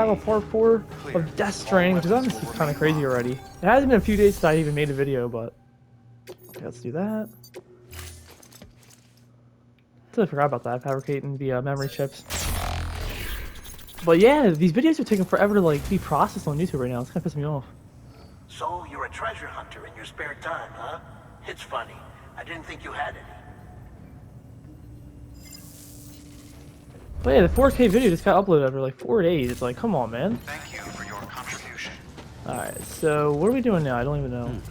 part 4 of Death Stranding, because honestly it's kind of crazy already. It hasn't been a few days since I even made a video, but okay, let's do that. Totally forgot about that, fabricating the memory chips. But yeah, these videos are taking forever to like be processed on YouTube right now. It's kind of pissing me off. So you're a treasure hunter in your spare time, huh? It's funny. I didn't think you had any. But yeah, the 4K video just got uploaded after like 4 days. It's like, come on, man. Thank you for your contribution. Alright, so what are we doing now? I don't even know.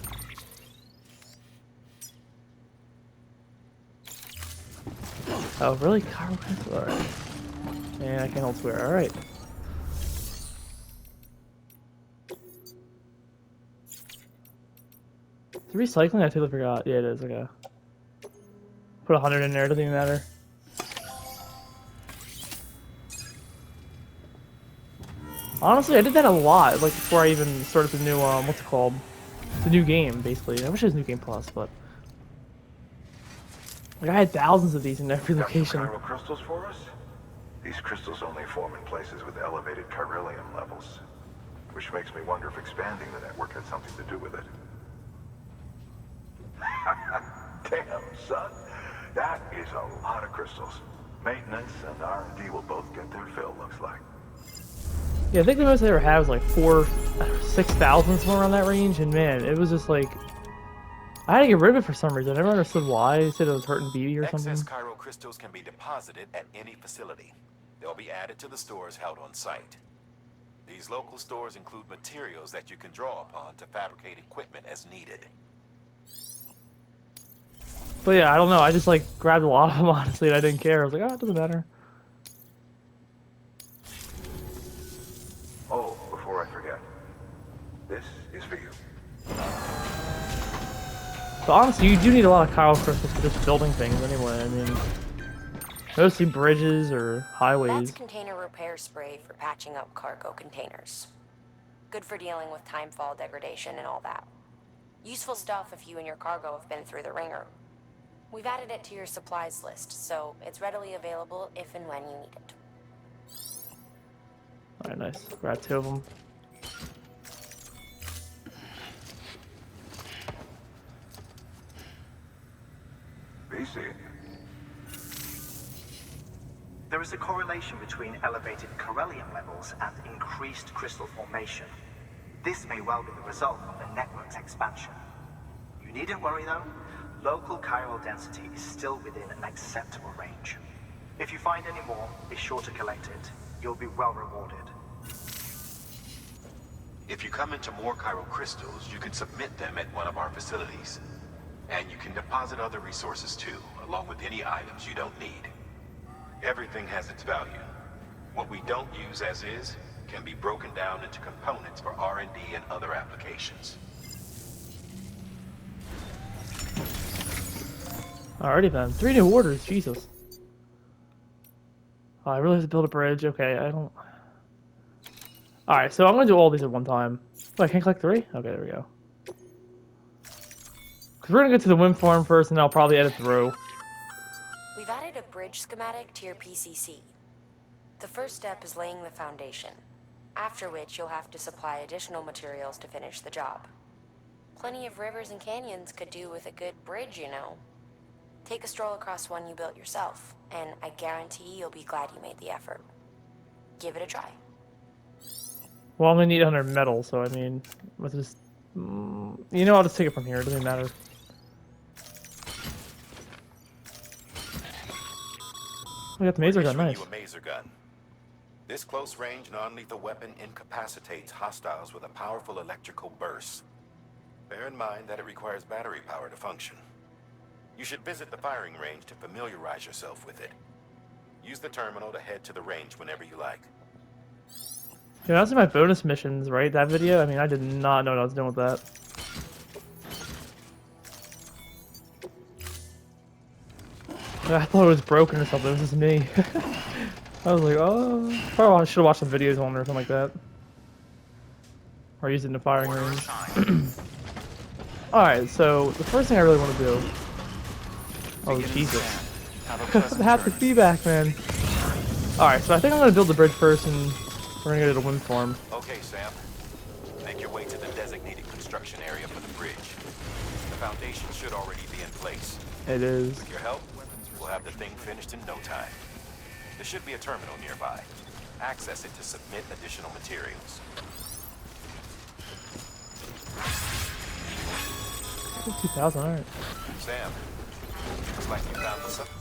Oh, really? Alright. And I can't hold swear. Alright. Is it recycling? I totally forgot. Yeah, it is. Okay. Put 100 in there. It doesn't even matter. Honestly, I did that a lot, like before I even started the new, what's it called? The new game, basically. I wish it was New Game Plus, but like I had thousands of these in every location. Chiral crystals for us? These crystals only form in places with elevated chiralium levels, which makes me wonder if expanding the network had something to do with it. Damn, son, that is a lot of crystals. Maintenance and R&D will both get their fill, looks like. Yeah, I think the most I ever had was like 6,000, somewhere around that range, and man, it was just like I had to get rid of it for some reason. I never understood why. They said it was hurting beauty or something. Excess chiral crystals can be deposited at any facility. They'll be added to the stores held on site. These local stores include materials that you can draw upon to fabricate equipment as needed. But yeah, I don't know. I just like grabbed a lot of them, honestly, and I didn't care. I was like, oh, it doesn't matter. Oh, before I forget, this is for you. But honestly, you do need a lot of chiral crystals for just building things anyway. I mean, mostly bridges or highways. That's container repair spray for patching up cargo containers. Good for dealing with timefall degradation and all that. Useful stuff if you and your cargo have been through the ringer. We've added it to your supplies list, so it's readily available if and when you need it. Alright, nice. Grab 2 of them. BC. There is a correlation between elevated chiralium levels and increased crystal formation. This may well be the result of the network's expansion. You needn't worry though. Local chiral density is still within an acceptable range. If you find any more, be sure to collect it. You'll be well rewarded. If you come into more chiral crystals, you can submit them at one of our facilities. And you can deposit other resources too, along with any items you don't need. Everything has its value. What we don't use as is can be broken down into components for R&D and other applications. Alrighty then. 3 new orders, Jesus. Oh, I really have to build a bridge. Okay, I don't... Alright, so I'm gonna do all these at one time. Oh, I can't collect 3? Okay, there we go. Because we're gonna get to the wind farm first, and I'll probably edit through. We've added a bridge schematic to your PCC. The first step is laying the foundation, after which you'll have to supply additional materials to finish the job. Plenty of rivers and canyons could do with a good bridge, you know. Take a stroll across one you built yourself, and I guarantee you'll be glad you made the effort. Give it a try. Well, I'm gonna need 100 metal, so I mean, let's just... you know, I'll just take it from here, it doesn't matter. We got the maser gun, nice. You a maser gun. This close-range, non-lethal weapon incapacitates hostiles with a powerful electrical burst. Bear in mind that it requires battery power to function. You should visit the firing range to familiarize yourself with it. Use the terminal to head to the range whenever you like. Yeah, that's my bonus missions, right? That video? I mean, I did not know what I was doing with that. I thought it was broken or something. It was just me. I was like, oh, probably should have watched some videos on it or something like that. Or use it in the firing range. Alright, so the first thing I really want to do... Oh, Jesus. Have the feedback, man. Alright, so I think I'm going to build the bridge first and We're gonna go to the wind farm. Okay, Sam. Make your way to the designated construction area for the bridge. The foundation should already be in place. It is. With your help, we'll have the thing finished in no time. There should be a terminal nearby. Access it to submit additional materials. 2,000, alright. Sam, looks like you found something.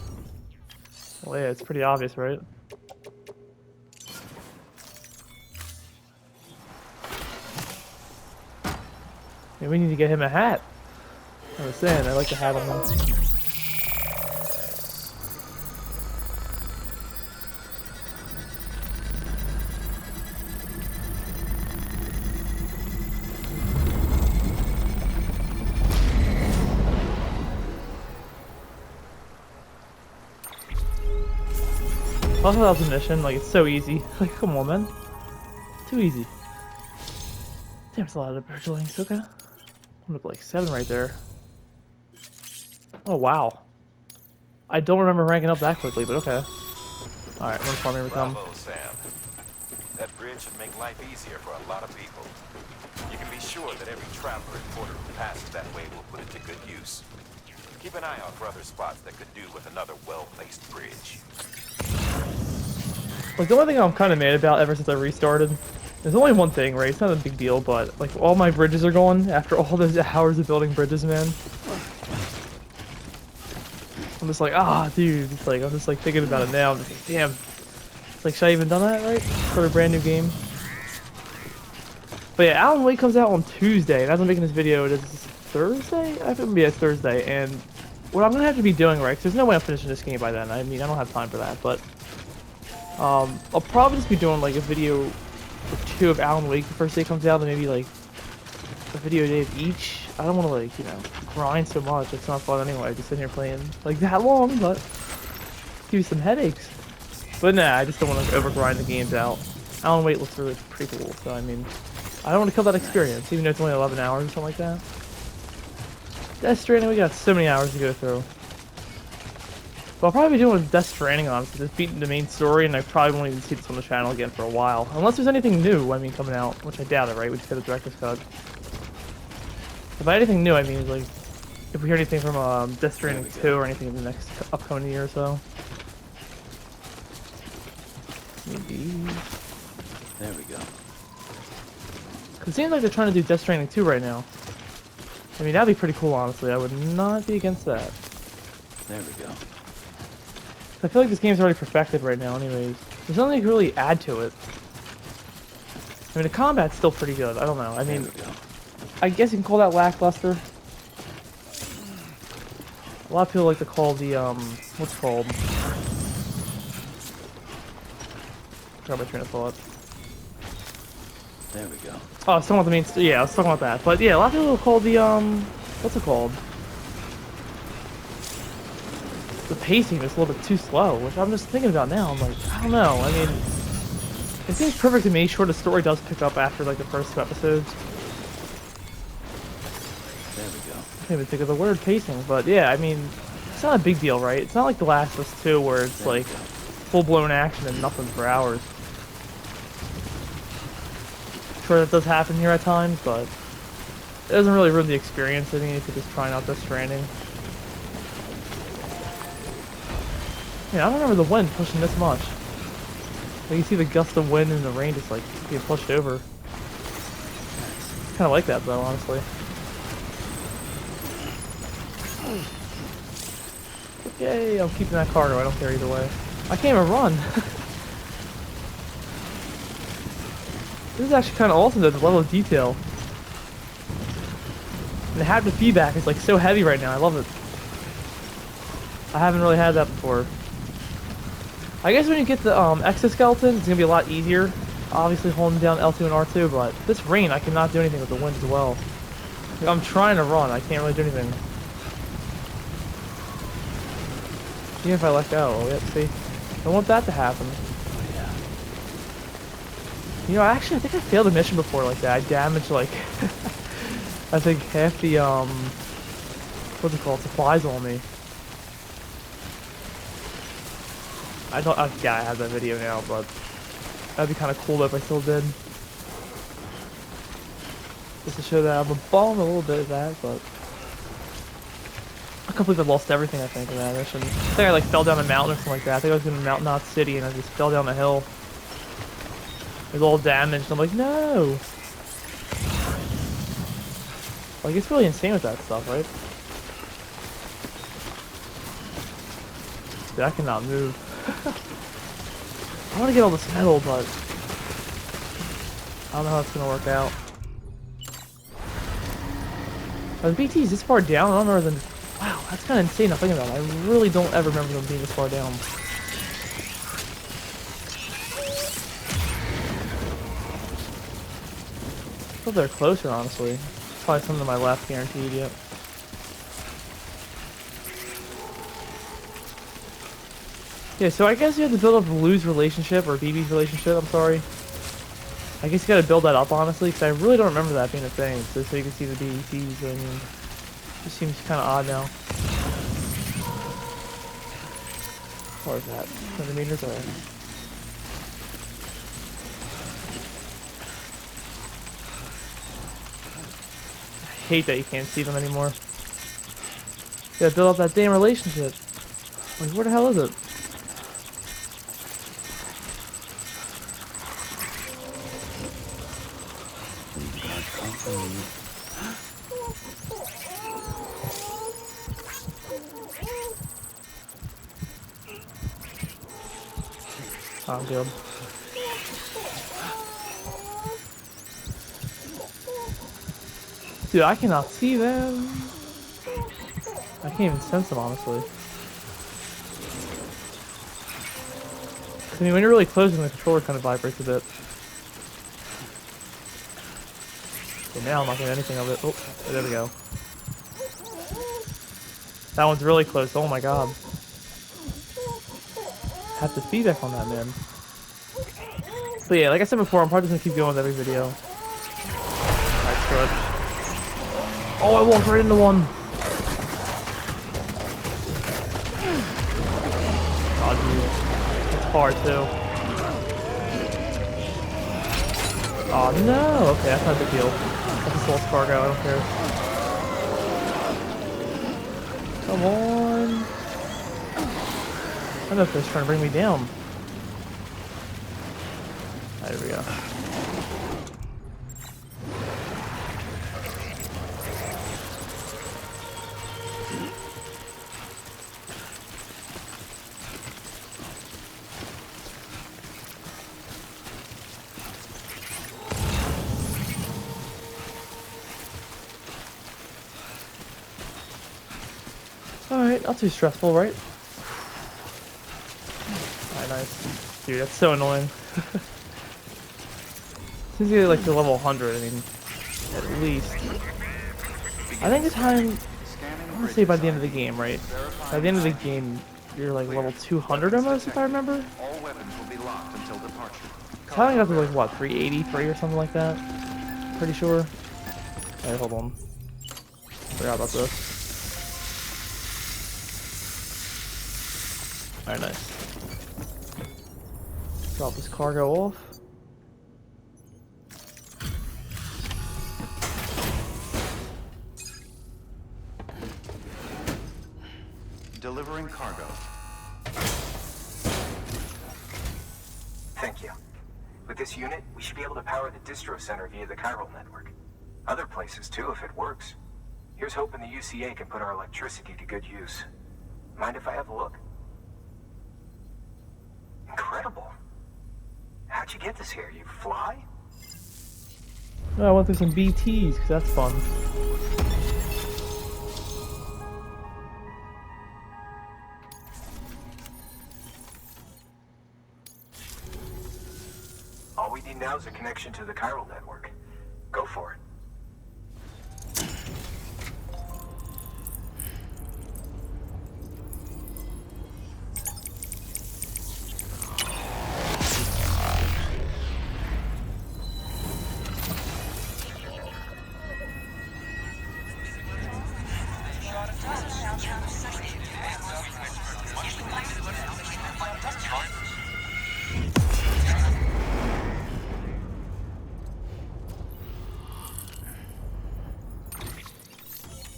Well, yeah, it's pretty obvious, right? Yeah, we need to get him a hat. I was saying, I like the hat on him. Also, that was a mission. Like, it's so easy. Like, come on, man. Too easy. Damn, it's a lot of bridge links. Okay. I'm up like 7 right there. Oh, wow. I don't remember ranking up that quickly, but okay. Alright, one farming will come. Bravo, Sam. That bridge should make life easier for a lot of people. You can be sure that every traveler and porter who passes that way will put it to good use. Keep an eye out for other spots that could do with another well-placed bridge. Like, the only thing I'm kind of mad about ever since I restarted, there's only one thing, right? It's not a big deal, but, like, all my bridges are gone after all those hours of building bridges, man. I'm just like, ah, dude. It's like, I'm just, like, thinking about it now. I'm just like, damn. It's like, should I even done that, right? For a brand new game? But yeah, Alan Wake comes out on Tuesday, and as I'm making this video, it is Thursday? I think it's Thursday, and what I'm gonna have to be doing, right? Because there's no way I'm finishing this game by then. I mean, I don't have time for that, but I'll probably just be doing like a video or 2 of Alan Wake the first day it comes out, and maybe like a video a day of each. I don't want to like, you know, grind so much. It's not fun anyway, just sitting here playing like that long, but give you some headaches. But nah, I just don't want to over grind the games out. Alan Wake looks really pretty cool, so I mean, I don't want to kill that experience, even though it's only 11 hours or something like that. Death Stranding, we got so many hours to go through. But I'll probably be doing with Death Stranding on, because it's beating the main story, and I probably won't even see this on the channel again for a while. Unless there's anything new, I mean, coming out, which I doubt it, right? We just got a director's cut. If by anything new, I mean, like, if we hear anything from Death Stranding 2 or anything in the next upcoming year or so. Maybe. There we go. It seems like they're trying to do Death Stranding 2 right now. I mean, that'd be pretty cool, honestly. I would not be against that. There we go. I feel like this game's already perfected right now anyways. There's nothing to really add to it. I mean, the combat's still pretty good. I don't know. I mean, I guess you can call that lackluster. A lot of people like to call the, what's it called? Forgot my train of thought. There we go. Oh, I was talking about the main yeah, I was talking about that. But yeah, a lot of people call the, what's it called? The pacing is a little bit too slow, which I'm just thinking about now. I'm like, I don't know. I mean, it seems perfect to me. Sure, the story does pick up after, like, the first 2 episodes. There we go. I can't even think of the word pacing, but yeah, I mean, it's not a big deal, right? It's not like The Last of Us 2 where it's, like, full-blown action and nothing for hours. Sure, that does happen here at times, but it doesn't really ruin the experience. I mean, if you're just trying out Death Stranding. Yeah, I don't remember the wind pushing this much. Like, you see the gust of wind and the rain just, like, being pushed over. Kind of like that, though, honestly. Yay, I'm keeping that cargo. I don't care either way. I can't even run. This is actually kind of awesome, though, the level of detail. And the haptic feedback is, like, so heavy right now. I love it. I haven't really had that before. I guess when you get the exoskeleton, it's going to be a lot easier. Obviously holding down L2 and R2, but this rain, I cannot do anything with the wind as well. Like, I'm trying to run, I can't really do anything. Even if I let go, yep, see? I don't want that to happen. You know, actually, I think I failed a mission before like that. I damaged, like, I think half the, what's it called, supplies on me. I don't, yeah, I have that video now, but That'd be kind of cool though if I still did. Just to show that I'm a bum a little bit of that, but I can't believe I lost everything. I think of that. I think I like fell down a mountain or something like that. I think I was in Mountain Knot City and I just fell down a hill. It was all damaged. I'm like, no. Like it's really insane with that stuff, right? Dude, I cannot move. I want to get all this metal, but I don't know how it's gonna work out. Are the BTs this far down? I don't remember them. Wow, that's kind of insane. I'm thinking about it. I really don't ever remember them being this far down. I thought they're closer, honestly. Probably some to my left, guaranteed. Yep. Yeah, so I guess you have to build up Lou's relationship, or BB's relationship, I'm sorry. I guess you gotta build that up, honestly, because I really don't remember that being a thing. So you can see the BBCs, I mean, it just seems kind of odd now. What is that? 100 meters? Alright. I hate that you can't see them anymore. You gotta build up that damn relationship. Like, where the hell is it? I'm good. Dude, I cannot see them. I can't even sense them, honestly. I mean, when you're really close, the controller kind of vibrates a bit. So now I'm not getting anything of it. Oh, there we go. That one's really close. Oh my god. Have the feedback on that, man. But yeah, like I said before, I'm probably just gonna keep going with every video. Alright, screw it. Oh, I walked right into one. Oh, dude. It's hard, too. Oh, no. Okay, that's not a big deal. That's a false cargo. I don't care. Come on. I don't know if it's trying to bring me down. There we go. Alright, not too stressful, right? Alright, nice. Dude, that's so annoying. Since you get like to level 100, I mean, at least. I think the time, I want to say by the end of the game, right? By the end of the game, you're like level 200 almost, if I remember. All weapons will be locked until departure. So I think up to like, what, 383 or something like that? Pretty sure. Alright, hold on. Forgot about this. Alright, nice. Drop this cargo off. Delivering cargo. Thank you. With this unit, we should be able to power the distro center via the chiral network. Other places too, if it works. Here's hoping the UCA can put our electricity to good use. Mind if I have a look? Incredible. How'd you get this here? You fly? Oh, I went through some BTs, because that's fun. All we need now is a connection to the chiral network. Go for it.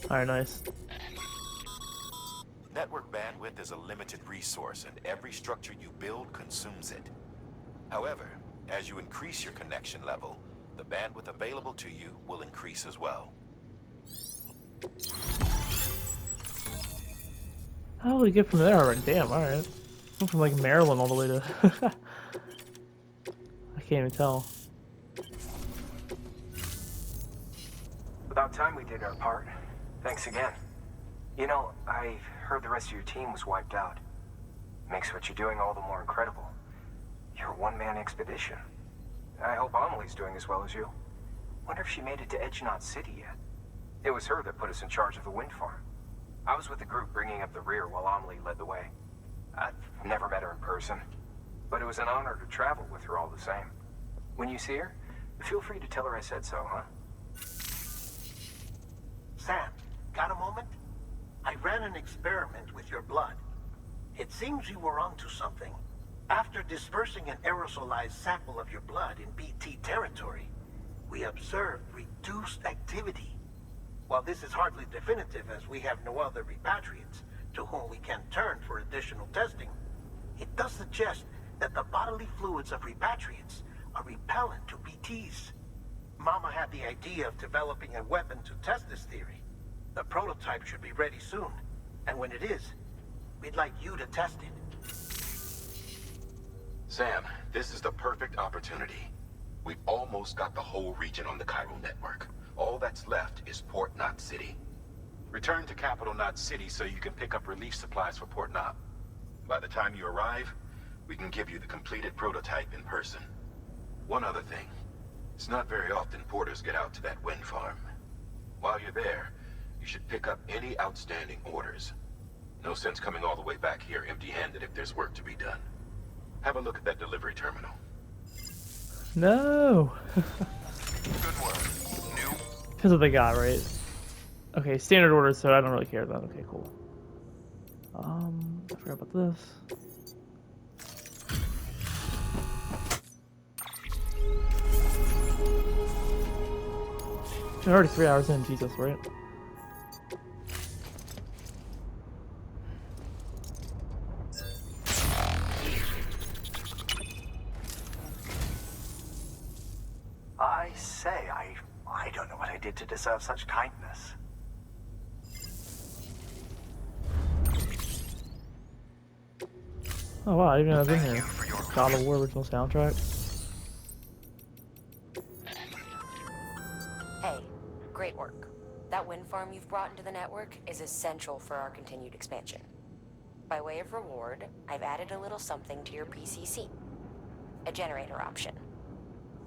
Alright, nice. Network bandwidth is a limited resource, and every structure you build consumes it. However, as you increase your connection level, the bandwidth available to you will increase as well. How do we get from there already? Damn, alright. Went from like Maryland all the way to... I can't even tell. About time we did our part. Thanks again. You know, I heard the rest of your team was wiped out. Makes what you're doing all the more incredible. You're a one-man expedition. I hope Amelie's doing as well as you. Wonder if she made it to Edgenot City yet. It was her that put us in charge of the wind farm. I was with the group bringing up the rear while Amelie led the way. I've never met her in person, but it was an honor to travel with her all the same. When you see her, feel free to tell her I said so, huh? Sam, got a moment? I ran an experiment with your blood. It seems you were onto something. After dispersing an aerosolized sample of your blood in BT territory, we observed reduced activity. While this is hardly definitive, as we have no other repatriates to whom we can turn for additional testing, it does suggest that the bodily fluids of repatriates are repellent to BTs. Mama had the idea of developing a weapon to test this theory. The prototype should be ready soon, and when it is, we'd like you to test it. Sam, this is the perfect opportunity. We've almost got the whole region on the chiral network. All that's left is Port Knot City. Return to Capital Knot City so you can pick up relief supplies for Port Knot. By the time you arrive, we can give you the completed prototype in person. One other thing. It's not very often porters get out to that wind farm. While you're there, you should pick up any outstanding orders. No sense coming all the way back here empty-handed if there's work to be done. Have a look at that delivery terminal. No! Good work. New. That's what they got, right? Okay, standard orders, so I don't really care about. Okay, cool. I forgot about this. We're already 3 hours in, Jesus, right? I say, I don't know what I did to deserve such kindness. Oh wow, I didn't know I was in here. God of War original soundtrack. Hey, great work. That wind farm you've brought into the network is essential for our continued expansion. By way of reward, I've added a little something to your PCC. A generator option.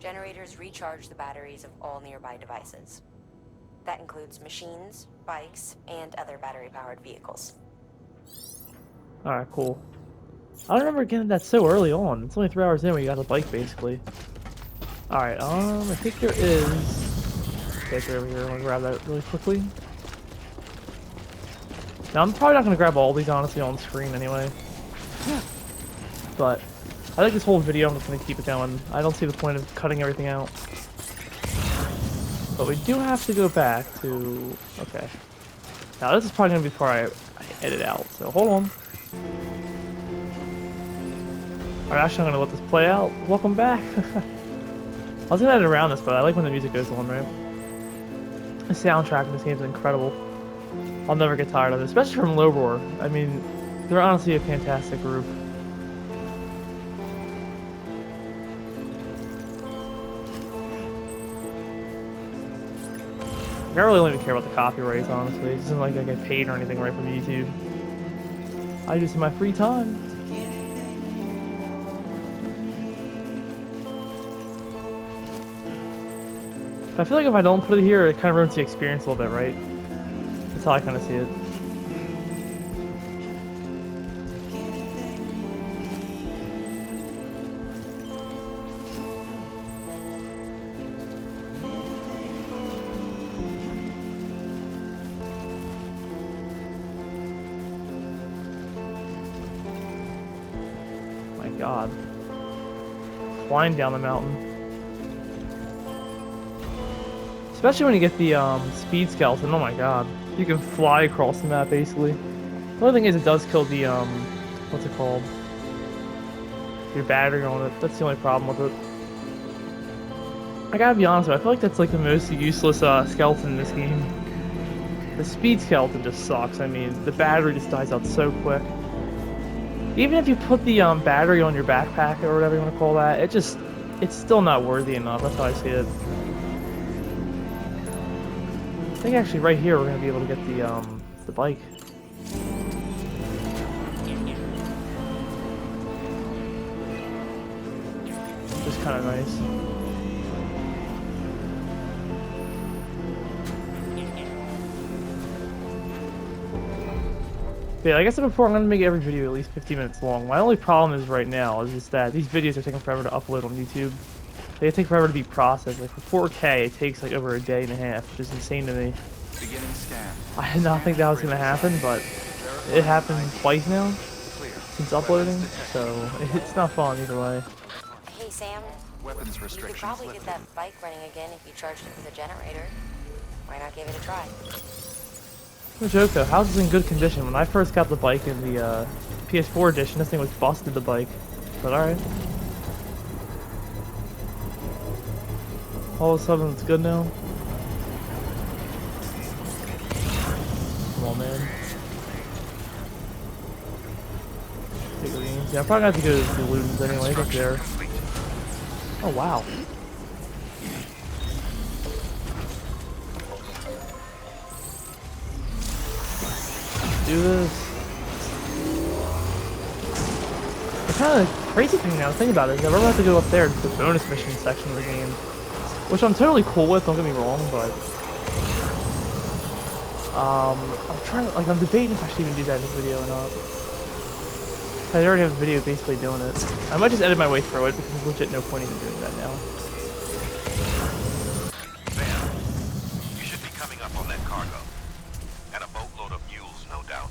Generators recharge the batteries of all nearby devices. That includes machines, bikes, and other battery-powered vehicles. Alright, cool. I don't remember getting that so early on. It's only 3 hours in when you got the bike, basically. Alright, I think there is... Okay, it's over here. I'm gonna grab that really quickly. Now, I'm probably not gonna grab all these, honestly, on screen anyway. But, I think this whole video, I'm just gonna keep it going. I don't see the point of cutting everything out. But we do have to go back to... Okay. Now, this is probably gonna be the part I edit out, so hold on. Alright, actually, I'm gonna let this play out. Welcome back. I was gonna edit around this, but I like when the music goes on, right? The soundtrack in this game is incredible. I'll never get tired of it, especially from Low Roar. I mean, they're honestly a fantastic group. I really don't even care about the copyrights, honestly. It isn't like I get paid or anything right from YouTube. I do this in my free time. I feel like if I don't put it here, it kind of ruins the experience a little bit, right? That's how I kind of see it. My God. Flying down the mountain. Especially when you get the speed skeleton. Oh my god, you can fly across the map basically. The only thing is, it does kill the what's it called? Your battery on it. That's the only problem with it. I gotta be honest with you, I feel like that's like the most useless skeleton in this game. The speed skeleton just sucks. I mean, the battery just dies out so quick. Even if you put the battery on your backpack or whatever you want to call that, it's still not worthy enough. That's how I see it. I think actually right here we're gonna be able to get the bike. Just kind of nice. But yeah, like I said before, I'm gonna make every video at least 15 minutes long. My only problem is right now is just that these videos are taking forever to upload on YouTube. They take forever to be processed. Like for 4K, it takes like over a day and a half, which is insane to me. Beginning scan. I did not think that was gonna happen, but it happened twice now since uploading, so it's not fun either way. Hey, Sam. Weapons You could restrictions probably get lifted. that bike running again if you charged it with a generator. Why not give it a try? No joke though, how's this in good condition? When I first got the bike in the PS4 edition, this thing was busted, the bike. But alright. All of a sudden it's good now. Come on, man. Figurines. Yeah, I'm probably gonna have to go to the Ludens anyway, up there. Oh wow. Do this. The kind of crazy thing now to think about it is that we're about to go up there to the bonus mission section of the game, which I'm totally cool with. Don't get me wrong, but I'm debating if I should even do that in this video or not. I already have a video basically doing it. I might just edit my way through it because there's legit no point even doing that now. Sam, you should be coming up on that cargo. And a boatload of mules, no doubt.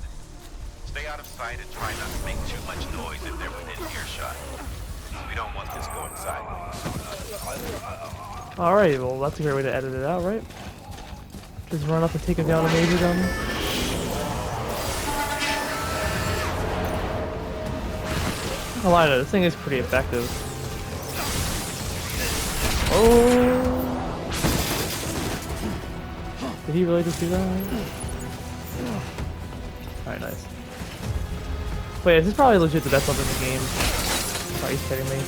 Stay out of sight and try not to make too much noise if they're within earshot. We don't want this going sideways. Alright, well that's a great way to edit it out, right? Just run up and take him down a major gun. A lot of this thing is pretty effective. Oh! Did he really just do that? Alright, nice. Wait, this is probably legit the best weapon in the game. Are you kidding me?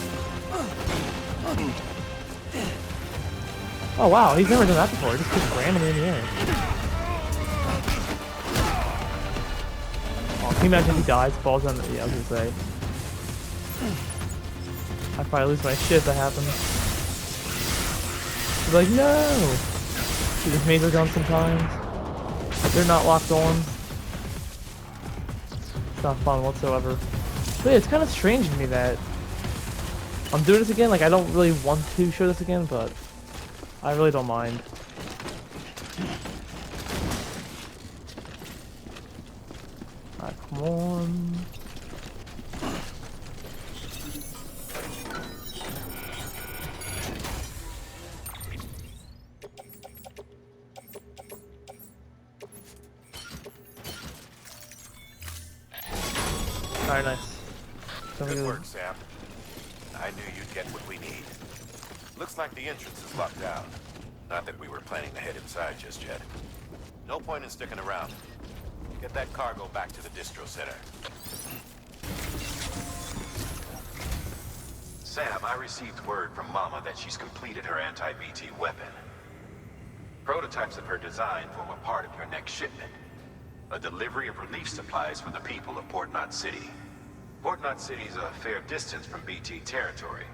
Oh wow, he's never done that before. He just gets randomly in the air. Oh, can you imagine if he dies, falls on the... Yeah, I was gonna say. I'd probably lose my shit if that happened. He's like, no! See, this maze are gone sometimes. They're not locked on. It's not fun whatsoever. But yeah, it's kind of strange to me that I'm doing this again. Like, I don't really want to show this again, but I really don't mind. Alright, come on. Alright, nice. Good work, Sam. I knew you'd get what we need. Looks like the entrance is locked down. Not that we were planning to head inside just yet. No point in sticking around. Get that cargo back to the distro center. Sam, I received word from Mama that she's completed her anti-BT weapon. Prototypes of her design form a part of your next shipment. A delivery of relief supplies for the people of Port Knot City. Port Knot City is a fair distance from BT territory,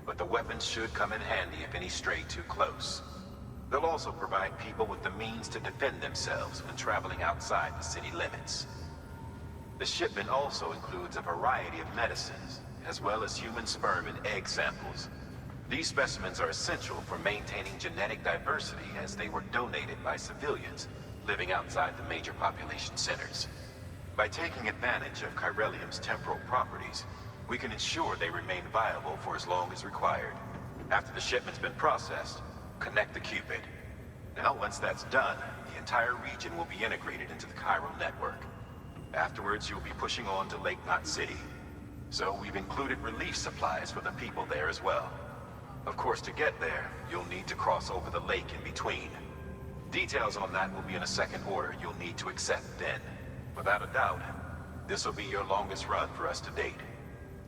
but the weapons should come in handy if any stray too close. They'll also provide people with the means to defend themselves when traveling outside the city limits. The shipment also includes a variety of medicines, as well as human sperm and egg samples. These specimens are essential for maintaining genetic diversity as they were donated by civilians living outside the major population centers. By taking advantage of chiralium's temporal properties, we can ensure they remain viable for as long as required. After the shipment's been processed, connect the Cupid. Now, once that's done, the entire region will be integrated into the chiral network. Afterwards, you'll be pushing on to Lake Knot City. So we've included relief supplies for the people there as well. Of course, to get there, you'll need to cross over the lake in between. Details on that will be in a second order you'll need to accept then. Without a doubt, this will be your longest run for us to date.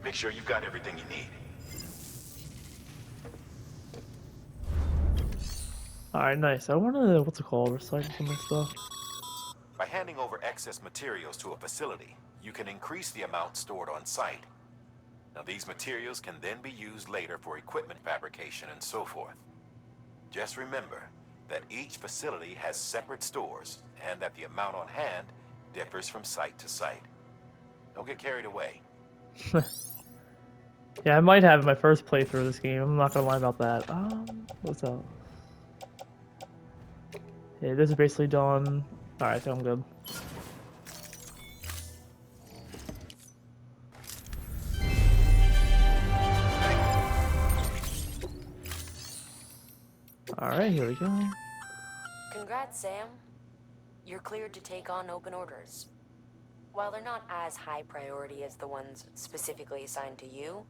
Make sure you've got everything you need. Alright, nice. I wanna, what's it called, recycle some of this stuff. By handing over excess materials to a facility, you can increase the amount stored on site. Now, these materials can then be used later for equipment fabrication and so forth. Just remember that each facility has separate stores, and that the amount on hand differs from site to site. Don't get carried away. Yeah, I might have my first playthrough of this game. I'm not gonna lie about that. What's up? Yeah, this is basically done. Alright, so I'm good. Alright, here we go. Congrats, Sam. You're cleared to take on open orders. While they're not as high priority as the ones specifically assigned to you,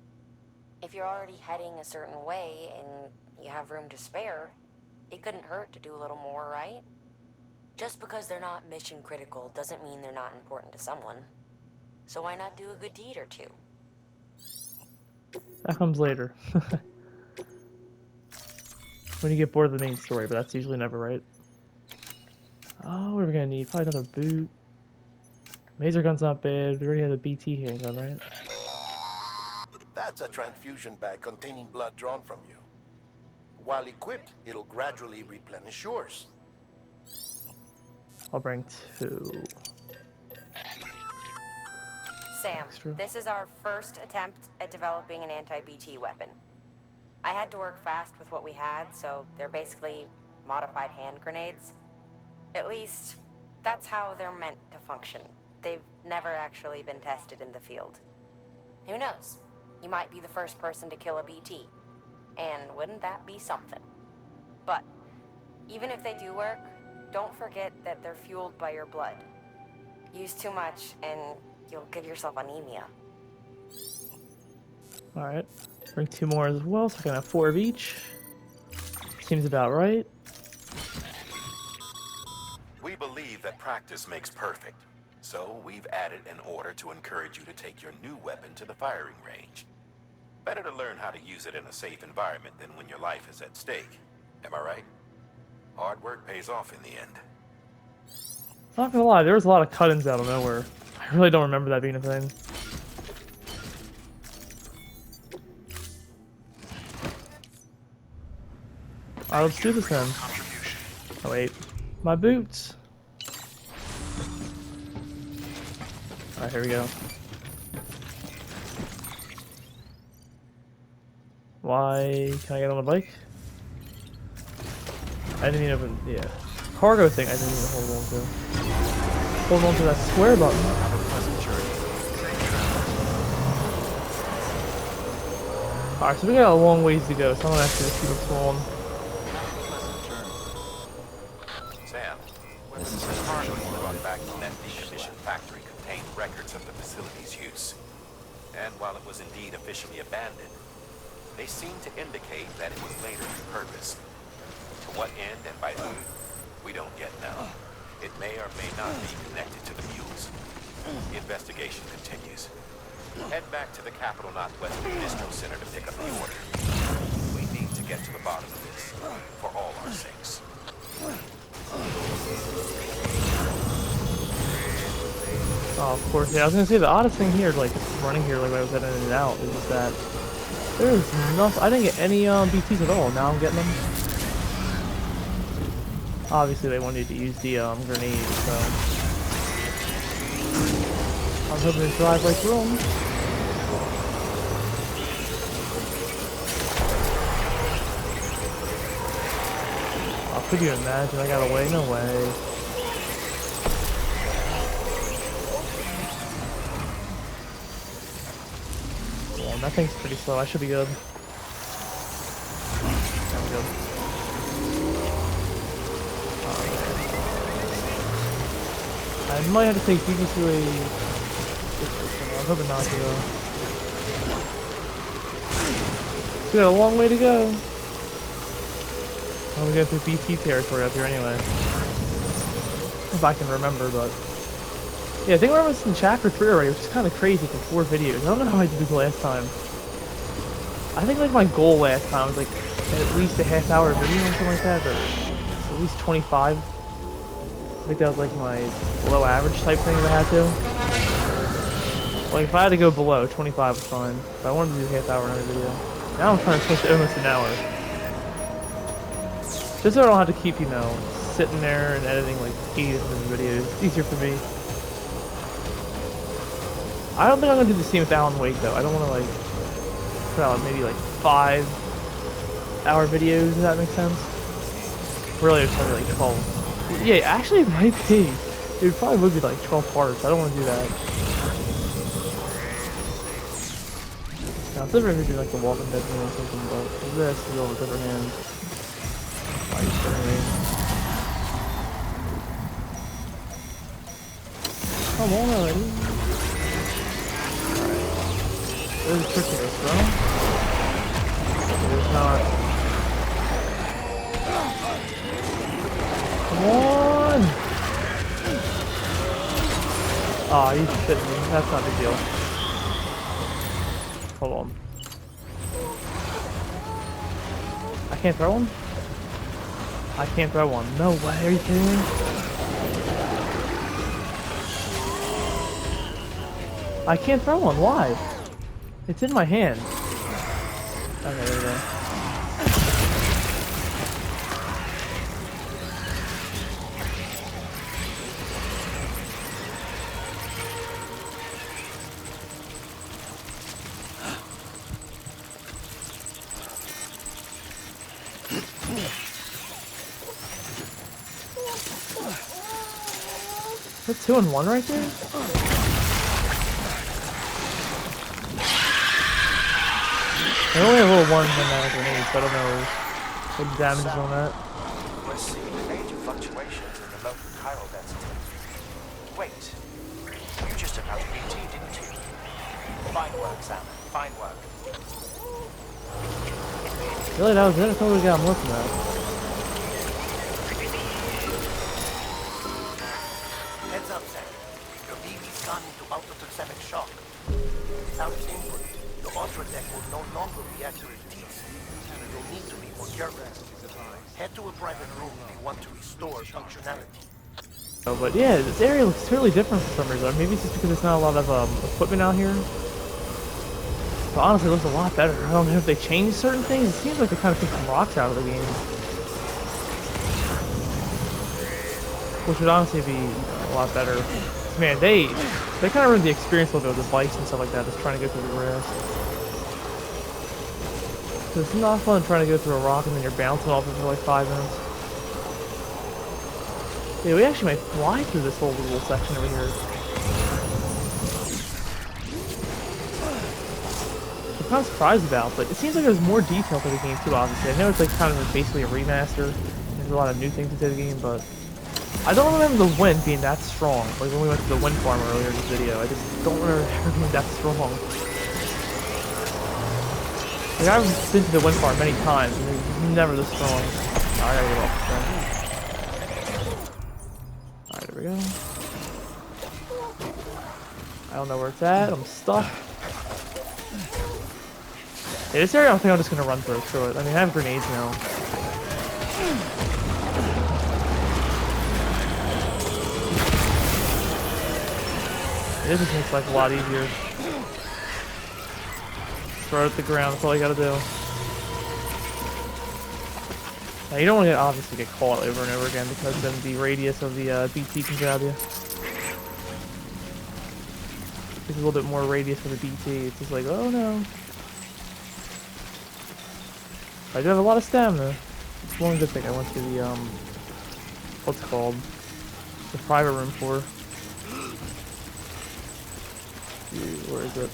if you're already heading a certain way and you have room to spare, it couldn't hurt to do a little more, right? Just because they're not mission critical doesn't mean they're not important to someone. So why not do a good deed or two? That comes later. When you get bored of the main story, but that's usually never right. Oh, what are we gonna need? Probably another boot. Laser gun's not bad. We already have a BT handgun, right? That's a transfusion bag containing blood drawn from you. While equipped, it'll gradually replenish yours. I'll bring 2. Sam, Extra. this is our first attempt at developing an anti-BT weapon. I had to work fast with what we had, so they're basically modified hand grenades. At least, that's how they're meant to function. They've never actually been tested in the field. Who knows? You might be the first person to kill a BT. And wouldn't that be something? But, even if they do work, don't forget that they're fueled by your blood. Use too much, and you'll give yourself anemia. Alright. Bring 2 more as well, so I can have 4 of each. Seems about right. We believe that practice makes perfect, so we've added an order to encourage you to take your new weapon to the firing range. Better to learn how to use it in a safe environment than when your life is at stake. Am I right? Hard work pays off in the end. Not gonna lie, there was a lot of cut-ins out of nowhere. I really don't remember that being a thing. Alright, let's do this then. Oh wait, my boots. Alright, here we go. Why can I get on the bike? I didn't even, yeah. Cargo thing I didn't even hold on to. Hold on to that square button. Have a pleasant journey. Alright, so we got a long ways to go, so I'm gonna have to keep it small. Sam, weapons and cargo you brought back from that decommissioned factory contained records of the facility's use. And while it was indeed officially abandoned, they seem to indicate that it was later repurposed. To what end and by whom, we don't yet know. It may or may not be connected to the mules. The investigation continues. Head back to the Capital Northwest Distro Center to pick up the order. We need to get to the bottom of this, for all our sakes. Oh, of course, yeah, I was gonna say the oddest thing here, like, running here, like, when I was heading in and out, is that there's nothing, I didn't get any, BTs at all, now I'm getting them. Obviously, they wanted to use the, grenade, so I was hoping to drive right through them. Oh, could you imagine, I got away? No way. That thing's pretty slow. I should be good. There we go. I might have to take BBC away. I'm hoping not to though. We got a long way to go. Well, we go through BT territory up here anyway. If I can remember, but... Yeah, I think we're almost in chapter 3 already, which is kind of crazy for 4 videos. I don't know how I did this last time. I think like my goal last time was like at least a half-hour video or something like that, or at least 25. I think that was like my below average type thing that I had to. Like if I had to go below, 25 was fine. But I wanted to do a half-hour in every video. Now I'm trying to push to almost an hour. Just so I don't have to keep, you know, sitting there and editing like 80 different videos. It's easier for me. I don't think I'm gonna do the same with Alan Wake though. I don't want to like put out maybe like 5-hour videos, if that makes sense. Really, it's probably like 12. Yeah, actually it might be. It probably would be like 12 parts. I don't want to do that. Now, if ever do like the Walking Dead thing or something, but this is all a different hand. Why are you kidding me? Come on already. There's a trick to this, bro. There's not. Come on! Aw, oh, you shitting me. That's not a big deal. Hold on. I can't throw one? I can't throw one. No way, are you kidding me? I can't throw one, why? It's in my hand. Okay, there we go. Is that 2 in 1 right there? I only have little ones on that grenade, so I don't know what the damage is on that. We're seeing major fluctuations in the local chiral density. Wait, you just took out BT, didn't you? Fine work, Sam. Fine work. Really, that was it? I thought we got more from that. Heads up, Sam. Your BB's gone into ultratonic shock. Without its input, the Ultra deck will no longer react to TC. You'll need to be more careful. Head to a private room if you want to restore functionality. Oh, but yeah, this area looks totally different for some reason. Maybe it's just because there's not a lot of equipment out here. But honestly, it looks a lot better. I don't know if they changed certain things. It seems like they kind of took some rocks out of the game. Which would honestly be a lot better. Man, they kind of ruined the experience a little bit with the bikes and stuff like that, just trying to go through the grass. So it's not fun trying to go through a rock and then you're bouncing off it for like 5 minutes. Yeah, we actually might fly through this whole little section over here. I'm kind of surprised about, but it seems like there's more detail to the game too, obviously. I know it's like kind of basically a remaster. There's a lot of new things to the game, but I don't remember the wind being that strong. Like when we went to the wind farm earlier in this video, I just don't remember it ever being that strong. Like I've been to the wind farm many times, and it's never this strong. Oh, I gotta get off the Alright, there we go. I don't know where it's at. I'm stuck. Yeah, this area I don't think I'm just gonna run through it. I mean, I have grenades now. It just makes life a lot easier. Throw it at the ground, that's all you gotta do. Now you don't want to obviously get caught over and over again because then the radius of the BT can grab you. There's a little bit more radius for the BT, it's just like, oh no. I do have a lot of stamina. It's one good thing I went to the, what's it called? The private room for. Where is it?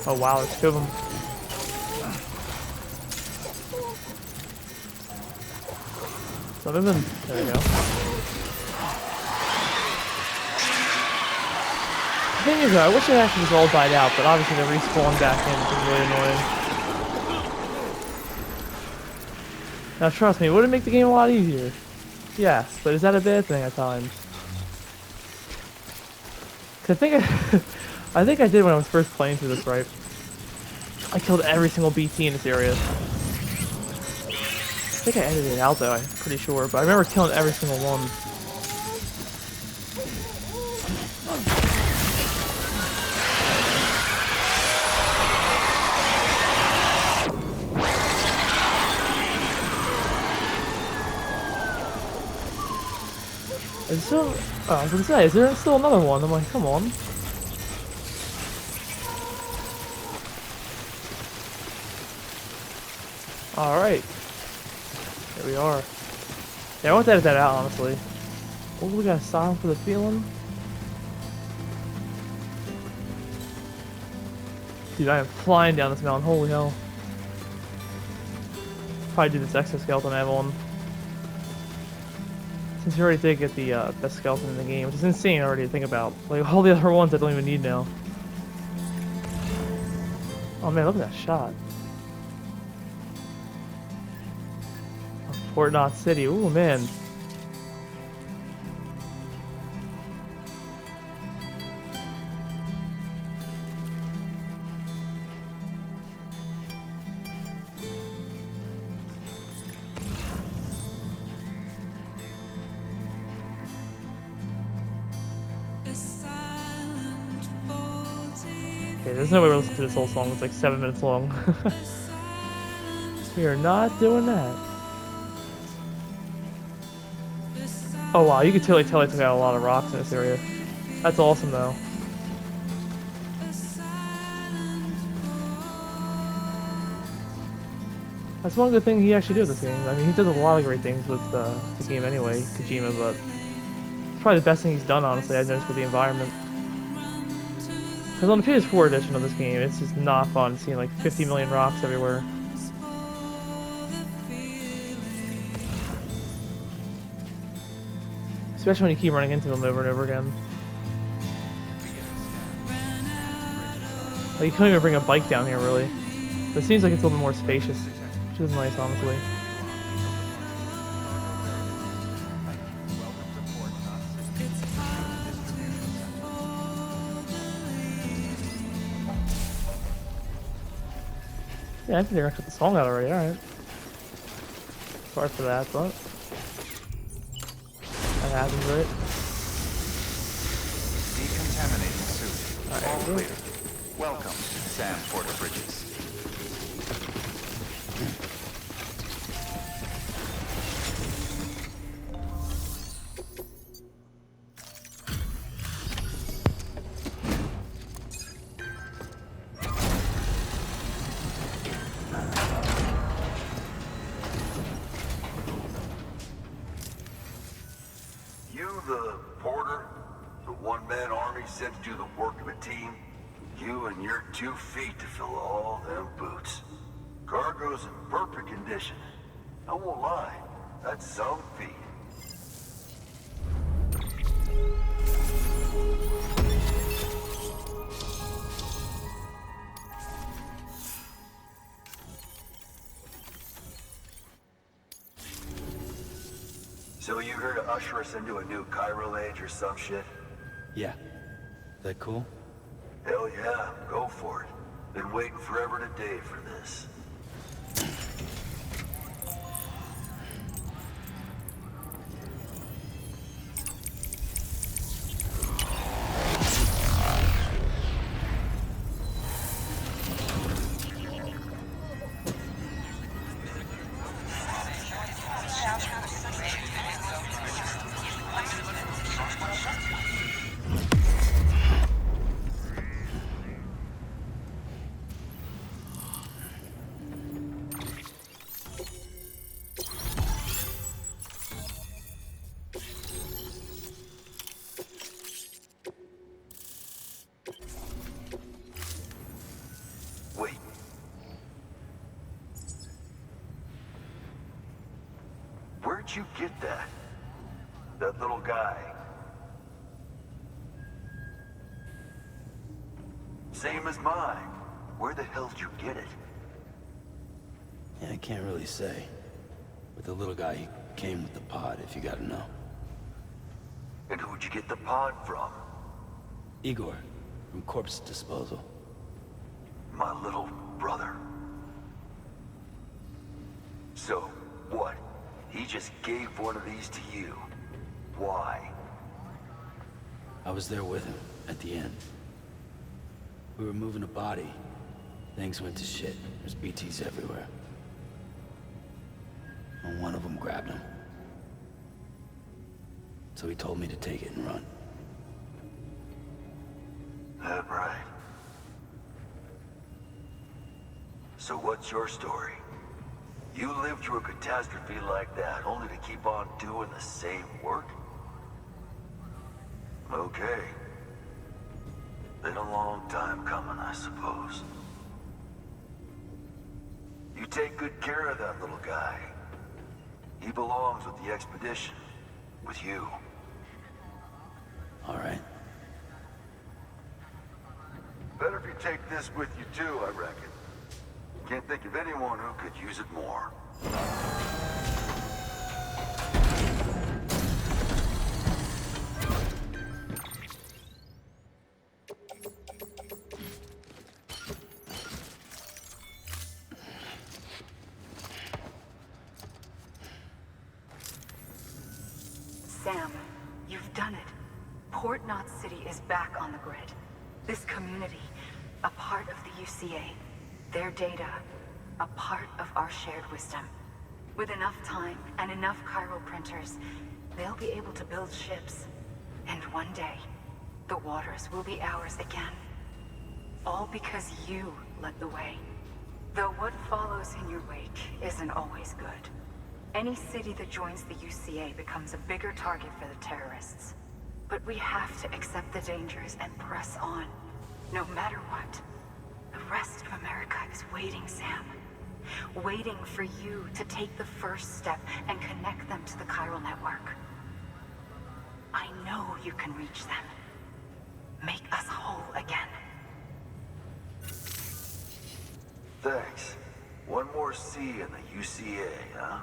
Oh wow, there's 2 of them. Some of them. There we go. The thing is, though, I wish it actually just all died out, but obviously they respawn back in, which is really annoying. Now, trust me, it would make the game a lot easier. Yes, but is that a bad thing at times? 'Cause I think I think I did when I was first playing through this, right? I killed every single BT in this area. I think I edited it out though, I'm pretty sure, but I remember killing every single one. Is still, oh, I was gonna say, is there still another one? I'm like, come on. Alright. Here we are. Yeah, I want to edit that out, honestly. Oh, we got a song for the feeling. Dude, I am flying down this mountain, holy hell. Probably do this exoskeleton I have on. Since you already did get the best skeleton in the game, which is insane already to think about. Like, all the other ones I don't even need now. Oh man, look at that shot. Fort Knot City, ooh man. Okay, there's no way we're listening to this whole song. It's like 7 minutes long. We are not doing that. Oh wow, you can totally tell I took out a lot of rocks in this area. That's awesome though. That's one good thing he actually did with this game. I mean, he does a lot of great things with the game anyway, Kojima, but it's probably the best thing he's done, honestly, I've noticed with the environment. Because on the PS4 edition of this game, it's just not fun seeing like 50 million rocks everywhere. Especially when you keep running into them over and over again. Like, you couldn't even bring a bike down here, really. But it seems like it's a little bit more spacious, which is nice, honestly. Yeah, I think they're gonna cut the song out already, alright. Sorry for that, but that happens, right? Decontaminating suit. Alright, All cool. clear. Welcome, Sam Porter Bridges. You the porter? The one-man army sent to do the work of a team? You and your 2 feet to fill all them boots. Cargo's in perfect condition. I won't lie, that's some feat. So you here to usher us into a new chiral age or some shit? Yeah. That cool? Hell yeah, go for it. Been waiting forever and a day for this. Where'd you get that? That little guy. Same as mine. Where the hell did you get it? Yeah, I can't really say. But the little guy, he came with the pod, if you gotta know. And who'd you get the pod from? Igor, from Corpse Disposal. My little brother. So, what? He just gave one of these to you. Why? I was there with him, at the end. We were moving a body. Things went to shit. There's BTs everywhere. And one of them grabbed him. So he told me to take it and run. That right. So what's your story? You lived through a catastrophe like that, only to keep on doing the same work? Okay. Been a long time coming, I suppose. You take good care of that little guy. He belongs with the expedition. With you. All right. Better if you take this with you too, I reckon. Can't think of anyone who could use it more. Sam, you've done it. Port Knot City is back on the grid. This community, a part of the UCA. Their data, a part of our shared wisdom. With enough time and enough chiral printers, they'll be able to build ships. And one day, the waters will be ours again. All because you led the way. Though what follows in your wake isn't always good. Any city that joins the UCA becomes a bigger target for the terrorists. But we have to accept the dangers and press on, no matter what. The rest of America is waiting, Sam. Waiting for you to take the first step and connect them to the chiral network. I know you can reach them. Make us whole again. Thanks. One more C in the UCA, huh?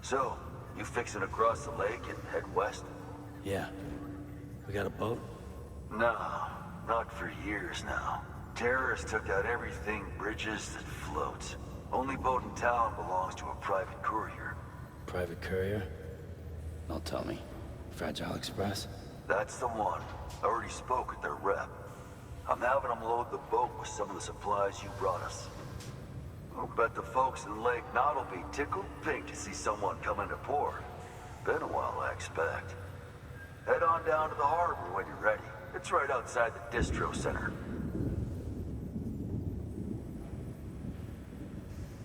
So, you fixing to cross the lake and head west? Yeah. We got a boat? No, not for years now. Terrorists took out everything bridges that floats. Only boat in town belongs to a private courier. Private courier? Don't tell me. Fragile Express? That's the one. I already spoke with their rep. I'm having them load the boat with some of the supplies you brought us. I'll bet the folks in Lake Knot will be tickled pink to see someone come into port. Been a while, I expect. Head on down to the harbor when you're ready. It's right outside the distro center.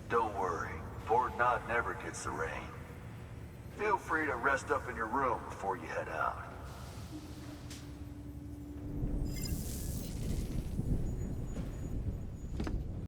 Don't worry, Port Knot never gets the rain. Feel free to rest up in your room before you head out.